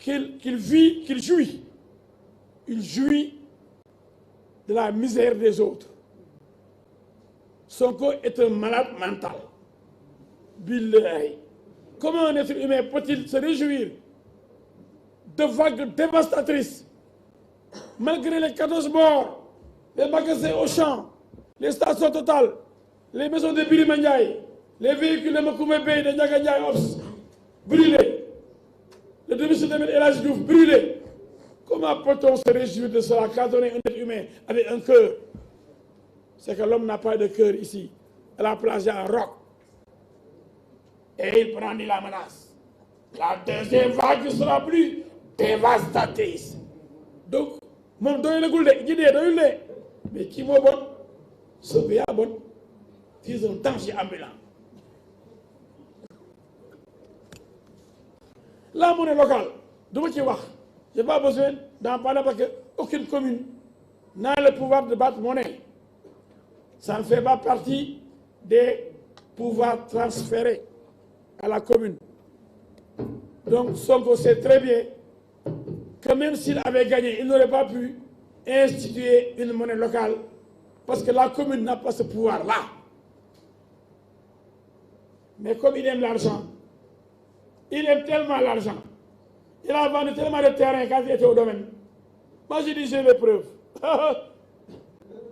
qu'il jouit. Il jouit de la misère des autres. Sonko est un malade mental. Billahi. Comment un être humain peut-il se réjouir de vagues dévastatrices malgré les 14 morts, les magasins Auchan, les stations Total, les maisons de Birima Ndiaye, les véhicules de Macoumé Bey, de Ndiaga Ndiaye Ops, brûlés, le domicile de El Hadji Diouf brûlé. Comment peut-on se réjouir de cela quand on est un être humain avec un cœur? C'est que l'homme n'a pas de cœur ici. À la place, il y a un roc. Et il brandit la menace. La deuxième vague sera plus dévastatrice. Donc, mon doyul goul de, guidé doyul de. Mais qui m'a bon? Ce béa bon. C'est un danger ambulant. La monnaie locale, je n'ai pas besoin d'en parler parce qu'aucune commune n'a le pouvoir de battre monnaie. Ça ne fait pas partie des pouvoirs transférés à la commune. Donc Sonko sait très bien que même s'il avait gagné, il n'aurait pas pu instituer une monnaie locale parce que la commune n'a pas ce pouvoir-là. Mais comme il aime l'argent, il aime tellement l'argent, il a vendu tellement de terrain quand il était au domaine. Moi j'ai dit j'ai les preuves.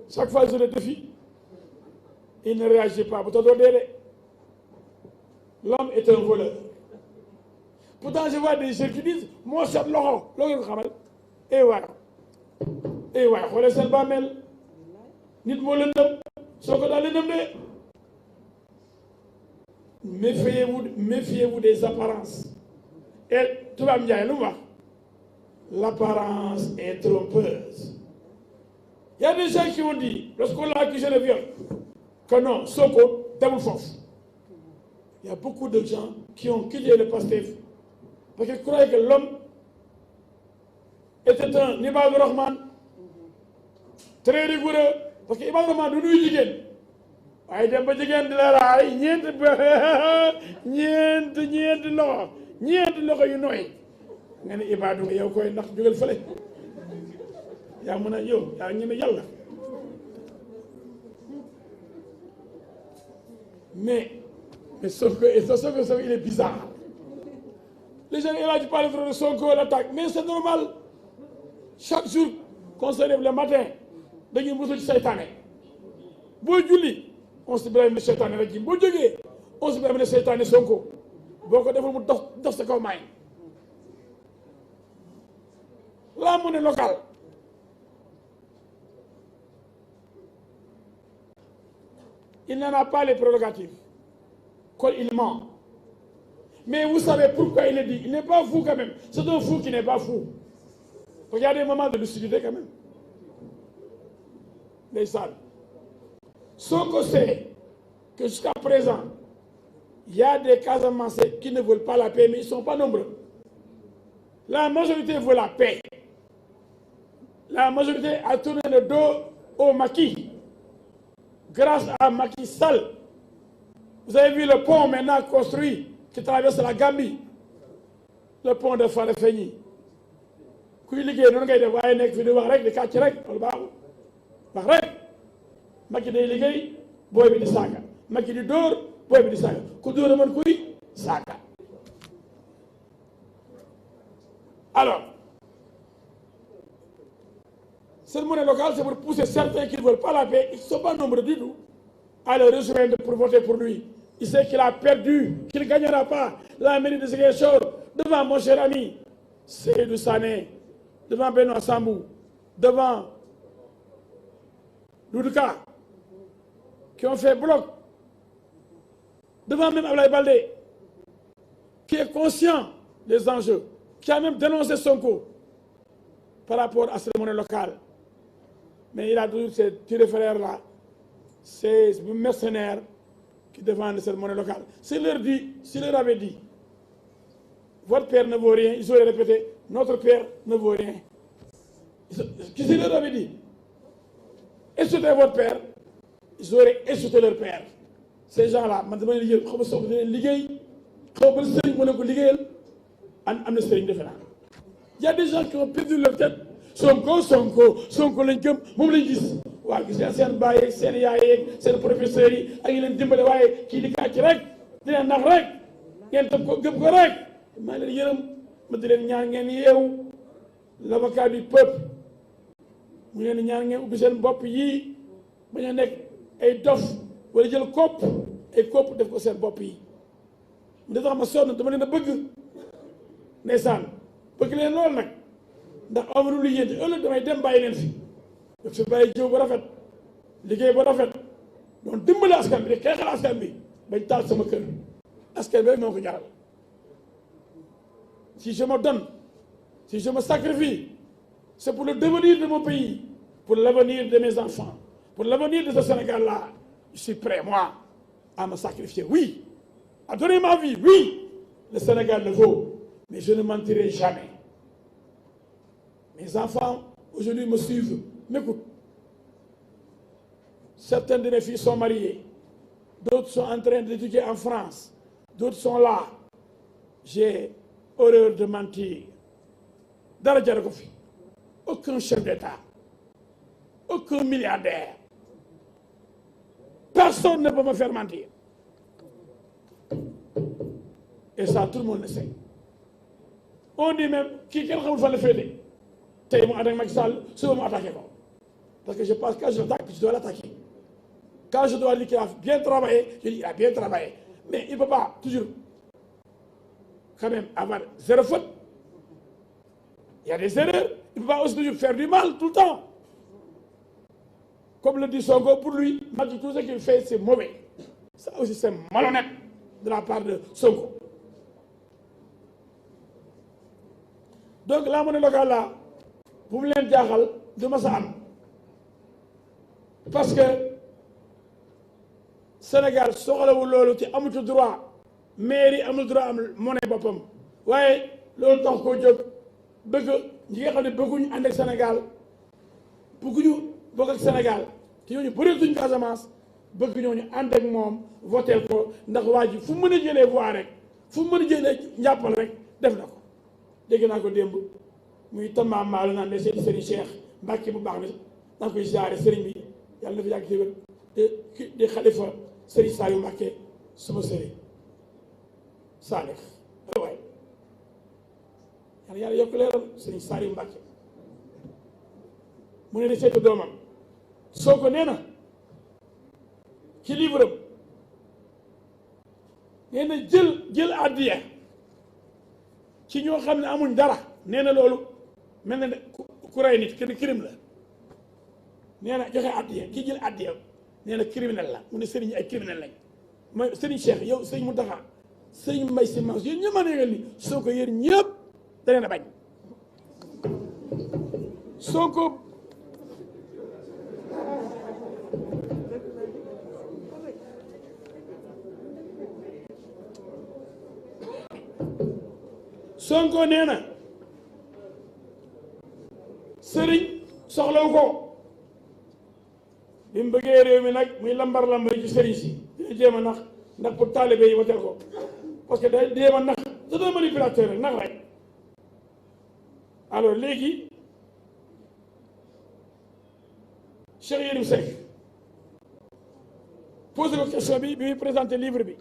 Chaque fois je le défie, il ne réagit pas. L'homme est un voleur. Pourtant je vois des gens qui disent moi c'est l'or. Et voilà. Et voilà, xoolal seen bàmmeel nit moo lëndëm soo ko daal lëndëm de. Méfiez-vous des apparences. Et tout va me dire, l'apparence est trompeuse. Il y a des gens qui ont dit, lorsqu'on l'a accusé de viol, que non, Sonko, t'es force. Il y a beaucoup de gens qui ont quitté le Pastef parce qu'ils croyaient que l'homme était un Ibad Rahman très rigoureux. Parce que Ibad Rahman du nuy jigéen. waaye dem ba jigéen di la raay ñeenti loxo yu nooy nga ne Ibadu nga yow koy ndax jógal fële yaa mën a yow yaa ñeme yàlla. Mais Sonko, il est bizarre. Les gens, il a dit pas de Sonko, l'attaque. Mais c'est normal. Chaque jour qu'on se lève le matin, dañuy musul ci seytaane. Boo julli, on se blâme de seytaane rajim. Boo jógee, on se blâme de seytaane Sonko. Boo ko deful mu dox sa kaw maay. La monnaie locale. Il n'en a pas les prérogatives. Il ment. Mais vous savez pourquoi il est dit. Il n'est pas fou quand même. C'est un fou qui n'est pas fou. Regardez des moments de lucidité quand même. Les salles. Sonko sait que jusqu'à présent, il y a des Casamançais qui ne veulent pas la paix, mais ils ne sont pas nombreux. La majorité veut la paix. La majorité a tourné le dos au Macky. Grâce à Macky Sall. Vous avez vu le pont maintenant construit qui traverse la Gambie. Le pont de Farafenni. Kuy liggéey noonu ngay def waaye nekk fi di wax rek di kàcc rek loolu baaxul. Wax rek Macky day liggéey booy bi di saaga. Macky di dóor booy bi di saaga. Ku dóor a mën kuy saaga. Alors, cette monnaie locale, c'est pour pousser certains qui ne veulent pas la paix, ils ne sont pas nombreux du tout, à le rejoindre pour voter pour lui. Il sait qu'il a perdu, qu'il ne gagnera pas la mairie de Ziguinchor devant mon cher ami Seydou Sané, devant Benoît Sambou, devant Doudouka, qui ont fait bloc, devant même Ablaye Baldé, qui est conscient des enjeux, qui a même dénoncé Sonko par rapport à cette monnaie locale. Mais il a toujours ces petits frères-là, ces mercenaires qui défendent cette monnaie locale. S'il leur avait dit, votre père ne vaut rien, ils auraient répété, notre père ne vaut rien. S'il leur avait dit, insultez votre père, ils auraient insulté leur père. Ces gens-là, maintenant, ils disent, y a des gens qui ont perdu leur tête Sonko lañ gëm moom lañ gis waaw gis nga seen baay yeeg seen yaay yeeg seen professeurs yi ak yi leen dimbale waaye kii di kàcc rek di leen nax rek ngeen tëb ko gëm ko rek maa leen yërëm ma di leen ñaan ngeen yeewu l'avocat du peuple mu leen ñaan ngeen ubbi seen bopp yii bañ a nekk ay dof wala jël kopp ay kopp def ko seen bopp yi mu da tax ma sonn dama leen a bëgg ndeysaan bëgg leen loolu nag ndax amalu lu yéen ëllëg damay dem bàyyi leen fi daf fi bàyyi jiw ba rafet liggéey ba rafet doon dimbali askan bi de xeexal askan bi bañ taal sama kër askan bi rek moo ko jaral si je me donne si je me sacrifie c'est pour le devenir de mon pays pour l'avenir de mes enfants pour l'avenir de ce Sénégal-là je suis prêt moi à me sacrifier oui à donner ma vie oui le Sénégal le vaut mais je ne mentirai jamais. Mes enfants aujourd'hui me suivent, m'écoutent. Certaines de mes filles sont mariées, d'autres sont en train d'étudier en France, d'autres sont là. J'ai horreur de mentir. Dara jaru ko fi. Aucun chef d'État, aucun milliardaire, personne ne peut me faire mentir. Et ça, tout le monde le sait. On dit même kii kenn xamul fan la féete tey mu ànd ak Macky Sall suba mu attaqué ko parce que je pense que quand je l'attaque je dois l'attaquer quand je dois dire qu'il a bien travaillé je dis il a bien travaillé mais il ne peut pas toujours quand même avoir zéro faute il y a des erreurs il ne peut pas aussi toujours faire du mal tout le temps comme le dit Sonko pour lui Macky tout ce qu'il fait c'est mauvais ça aussi c'est malhonnête de la part de Sonko. Donc la monnaie locale là bu mu leen jaaxal du ma sa am parce que Sénégal soxlawul loolu te amutu droit mairie amul droit am monnaie boppam waaye loolu tax koo jóg bëgg ñi nga xam ne bëgguñu ànd ak Sénégal bëgguñu bokk ak Sénégal te ñooñu bëreetuñ Casamance bëgg ñooñu ànd ak moom voter ko ndax waa ji fu mu mën a jëlee voix rek fu mu mën a jëlee njàppal rek def na ko. dégg naa ko démb muy tamaam maalu naan ne seeti Serigne Cheikh Mbacke bu baax bi naa koy ziare Serigne bi yàlla na fi yàgg téwér di xalifa Serigne Saliou Mbacke suma Serigne Salih waay yàlla yokk leeral Serigne Saliou Mbacke mu ne di seetu doomam soo ko nee na ci livre am nee na jël addiya ci ñoo xam ne amuñ dara nee na loolu mel na ne ku rey nit kenn crime la nee na joxe addiya ki jël addiya nee na criminel la mu ne sëriñ ay criminel lañ mooy sëriñ Cheikh yow sëriñ Mountakha sëriñ Mbaye Sy Mansour yéen ñëpp a nekkal ni soo ko yéen ñëpp da leen a bañ soo ko Sonko nee na sëriñ soxlawu ko bi mu bëggee réew mi nag muy lambar ci sëriñ si dina jéem a ndax pour taalibe yi woteel ko parce que day jéem a nax c'est un manipulateur rek nax rek alors léegi Cheikh Yérim Seck posé ko question bi muy présenté livre bi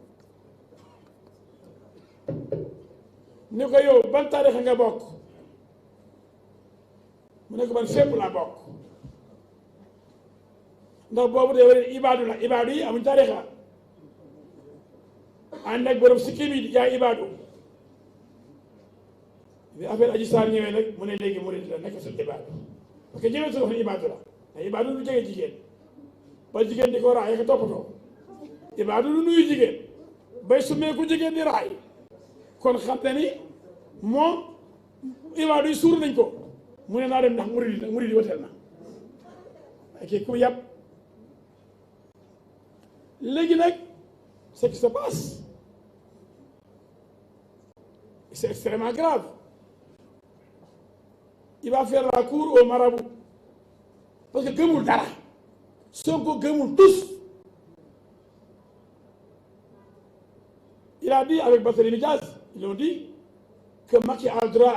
ni ko yow ban taarixa nga bokk mu ne ko man fépp laa bokk ndax boobu de wara ibaadu la ibaadu yi amuñ taarixa ànd ak borom sikkim yi di jaay ibaadu bi affaire Adji Sarr ñëwee nag mu ne léegi murid la nekk sul ibaadu parce que ñëwee su wax ne ibaadu la te ibaadu lu jege jigéen ba jigéen di ko raay ko toppatoo ibaadu lu nuyu jigéen bay sumee ku jigéen di raay kon xam ne ni moom ibaadu yi suur nañ ko mu ne naa dem ndax murid yi woteel na waaye kii ku yàpp léegi nag ce qui se passe c'est extrêmement grave il va faire la cour au marabout parce que gëmul dara Sonko gëmul tous il a dit avec Barthélémy Diaz ils ont dit que Macky a le droit